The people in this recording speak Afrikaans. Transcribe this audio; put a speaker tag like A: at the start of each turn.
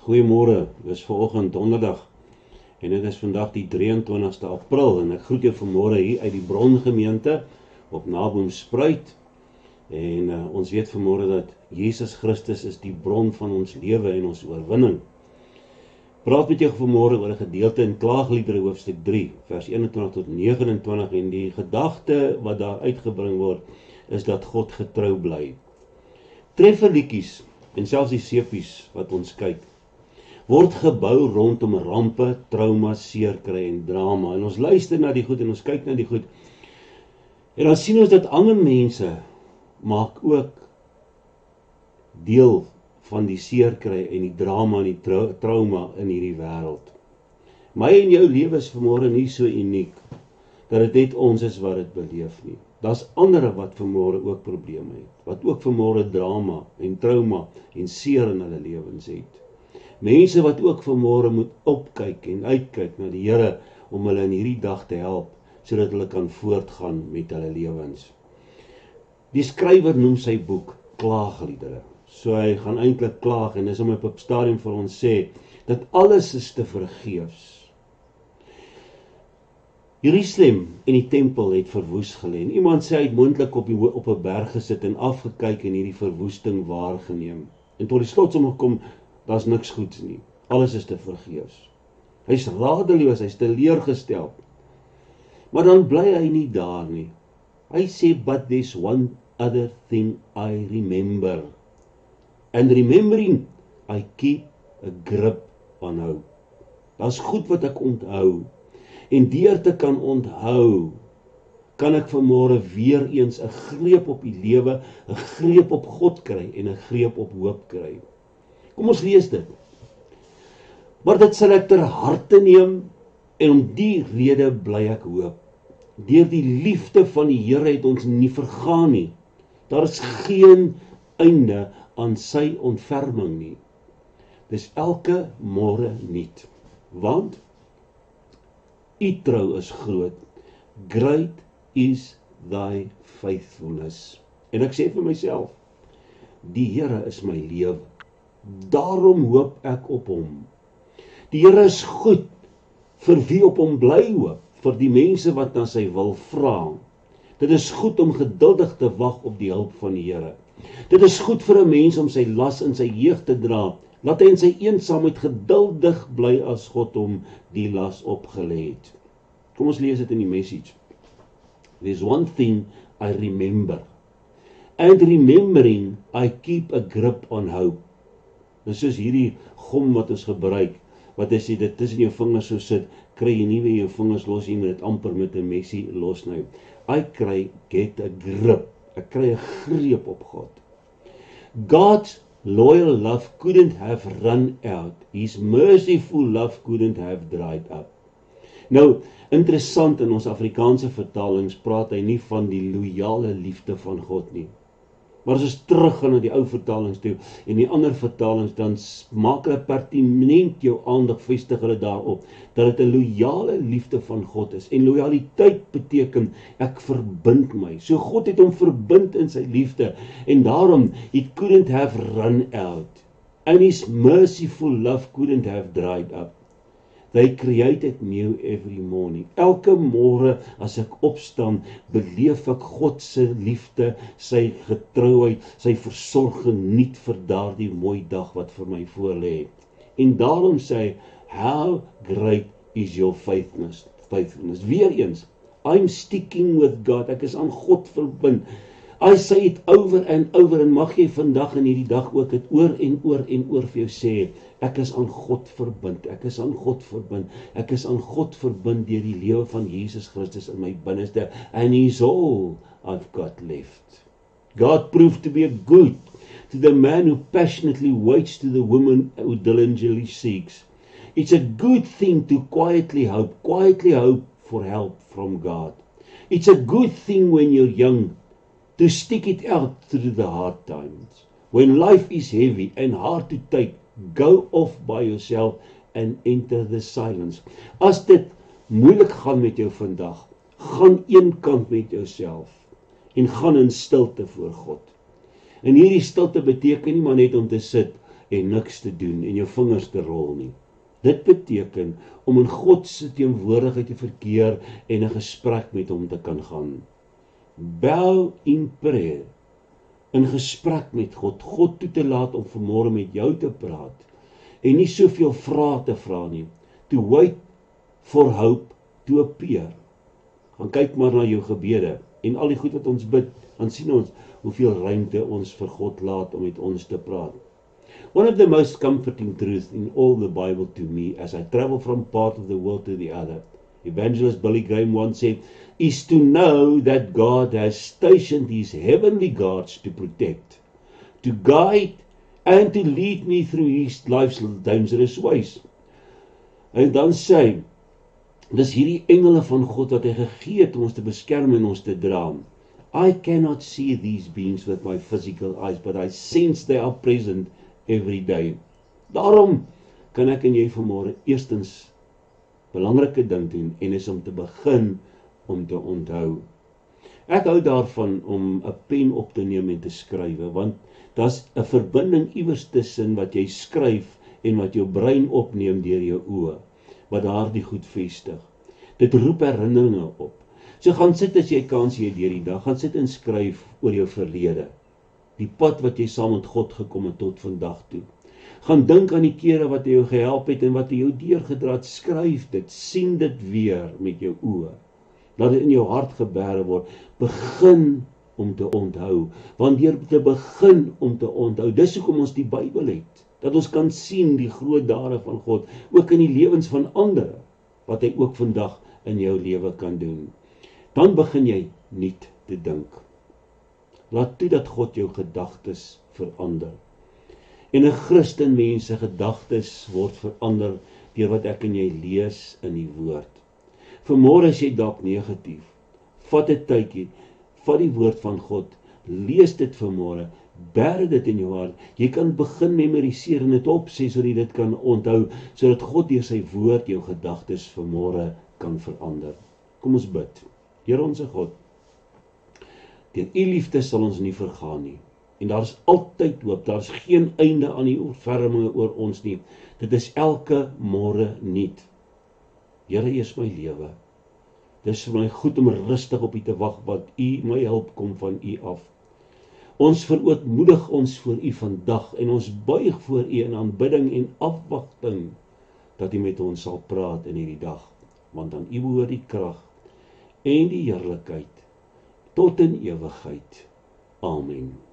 A: Goeiemôre, dis vanoggend donderdag en dit is vandag die 23ste April en ek groet jou vanmôre hier uit die Brongemeente op Naboomspruit en ons weet vanmôre dat Jesus Christus is die bron van ons lewe en ons oorwinning. Praat met jou vanmôre oor 'n gedeelte in Klaagliedere hoofstuk 3 vers 21 tot 29 en die gedagte wat daar uitgebring word is dat God getrou bly. Trefferliedjies en selfs die sepies wat ons kyk word gebou rondom rampe, trauma, seerkry en drama. En ons luister na die goed en ons kyk na die goed. En dan sien ons dat ander mense maak ook deel van die seerkry en die drama en die trauma in hierdie wêreld. My en jou lewe is vanmôre nie so uniek dat dit net ons is wat dit beleef nie. Daar's ander wat vanmôre ook probleme het, wat ook vanmôre drama en trauma en seer in hulle lewens het. Mense wat ook vanmôre moet opkyk en uitkyk na die Here om hulle in hierdie dag te help, sodat hulle kan voortgaan met hulle lewens. Die skrywer noem sy boek Klaagliedere. So hy gaan eintlik klaag en dis om op 'n stadium vir ons sê, dat alles is te vergeefs. Jerusalem en die tempel het verwoes gelê. En iemand sê hy het moontlik op 'n berg gesit en afgekyk en hierdie verwoesting waargeneem. En tot die slotsom gekom, daar's niks goeds nie. Alles is te vergeefs. Hy's radeloos, hy's teleurgestel. Maar dan bly hy nie daar nie. Hy sê, but there's one other thing I remember. And remembering, I keep a grip on hope. Daar's goed wat ek onthou. En deur te kan onthou, kan ek vanmôre weer eens 'n greep op die lewe, 'n greep op God kry en 'n greep op hoop kry. Kom ons lees dit. Maar dit sal ek ter harte neem en om die rede bly ek hoop. Deur die liefde van die Here het ons nie vergaan nie. Daar is geen einde aan sy ontferming nie. Dis elke môre nuut. Want U trou is groot. Great is thy faithfulness. En ek sê vir myself, die Here is my lewe. Daarom hoop ek op hom. Die Here is goed vir wie op hom bly hoop, vir die mense wat na sy wil vra. Dit is goed om geduldig te wag op die hulp van die Here. Dit is goed vir 'n mens om sy las in sy jeug te dra. Laat hy in sy eensaamheid geduldig bly as God hom die las opgelê het. Kom ons lees dit in die Message. There's one thing I remember. And remembering, I keep a grip on hope. Dis soos hierdie gom wat ons gebruik, wat as jy dit tussen jou vingers so sit, kry jy nie weer jou vingers los, jy moet dit amper met 'n messie losny. Get a grip. Ek kry 'n greep op God. God's loyal love couldn't have run out. His merciful love couldn't have dried up. Nou, interessant, in ons Afrikaanse vertalings praat hy nie van die loyale liefde van God nie. Maar as ons teruggaan na die ou vertalings toe en die ander vertalings, dan maak hulle pertinent jou aandag, vestig hulle daarop, dat dit 'n loyale liefde van God is. En loyaliteit beteken, ek verbind my. So God het hom verbind in sy liefde, en daarom, it couldn't have run out. And his merciful love couldn't have dried up. They created new every morning. Elke môre as ek opstaan, beleef ek God se liefde, sy getrouheid, sy versorging nuut vir daardie mooi dag wat vir my voorlê. En daarom sê hy, how great is your faithfulness. Weereens, I'm sticking with God. Ek is aan God verbind. I say it over and over, en mag jy vandag in hierdie dag ook het oor en oor en oor vir jou sê, ek is aan God verbind, ek is aan God verbind, ek is aan God verbind deur die lewe van Jesus Christus in my binneste, and he's all I've got left. God proved to be good to the man who passionately waits, to the woman who diligently seeks. It's a good thing to quietly hope for help from God. It's a good thing when you're young to stick it out through the hard times. When life is heavy and hard to take, go off by yourself and enter the silence. As dit moeilik gaan met jou vandag, gaan een kant met jouself en gaan in stilte voor God. En hierdie stilte beteken nie maar net om te sit en niks te doen en jou vingers te rol nie. Dit beteken om in God se teenwoordigheid te verkeer en 'n gesprek met hom te kan gaan. Bow in prayer, in gesprek met God, God toe te laat om vanmôre met jou te praat en nie soveel vrae te vra nie. To wait for hope to appear. Gaan kyk maar na jou gebede en al die goed wat ons bid, dan sien ons hoeveel ruimte ons vir God laat om met ons te praat. One of the most comforting truths in all the Bible to me as I travel from part of the world to the other, Evangelist Billy Graham once said, is to know that God has stationed his heavenly guards to protect, to guide and to lead me through his life's dangerous ways. En dan sê hy, dis hierdie engele van God wat hy gegee het om ons te beskerm en ons te dra. I cannot see these beings with my physical eyes, but I sense they are present every day. Daarom kan ek en jy vanmôre eerstens belangrike ding doen en is om te begin om te onthou. Ek hou daarvan om 'n pen op te neem en te skryf, want daar's 'n verbinding iewers tussen wat jy skryf en wat jou brein opneem deur jou oë, wat daardie goed vestig. Dit roep herinneringe op. So gaan sit as jy kans jy deur die dag, gaan sit en skryf oor jou verlede. Die pad wat jy saam met God gekom het tot vandag toe. Gaan dink aan die kere wat hy jou gehelp het en wat hy jou deurgedra het, skryf dit, sien dit weer met jou oë. Laat dit in jou hart gebeere word. Begin om te onthou, want deur te begin om te onthou, dis hoekom ons die Bybel het, dat ons kan sien die groot dade van God, ook in die lewens van ander, wat hy ook vandag in jou lewe kan doen. Dan begin jy nuut te dink. Laat toe dat God jou gedagtes verander. En 'n Christen mens se gedagtes word verander deur wat ek en jy lees in die woord. Vanmôre is jy dalk negatief. Vat 'n tydjie, vat die woord van God, lees dit vanmôre, bêre dit in jou hart. Jy kan begin memoriseer en dit opsê sodat jy dit kan onthou, sodat God deur sy woord jou gedagtes vanmôre kan verander. Kom ons bid. Here onsse God, deur u liefde sal ons nie vergaan nie. En daar is altyd hoop, daar is geen einde aan die ontferminge oor ons nie. Dit is elke môre nuut. Here, u is my lewe. Dis vir my goed om rustig op u te wag, want u, my hulp kom van u af. Ons verootmoedig ons voor u vandag en ons buig voor u in aanbidding en afwagting dat u met ons sal praat in hierdie dag, want aan u behoort die krag en die heerlikheid tot in ewigheid. Amen.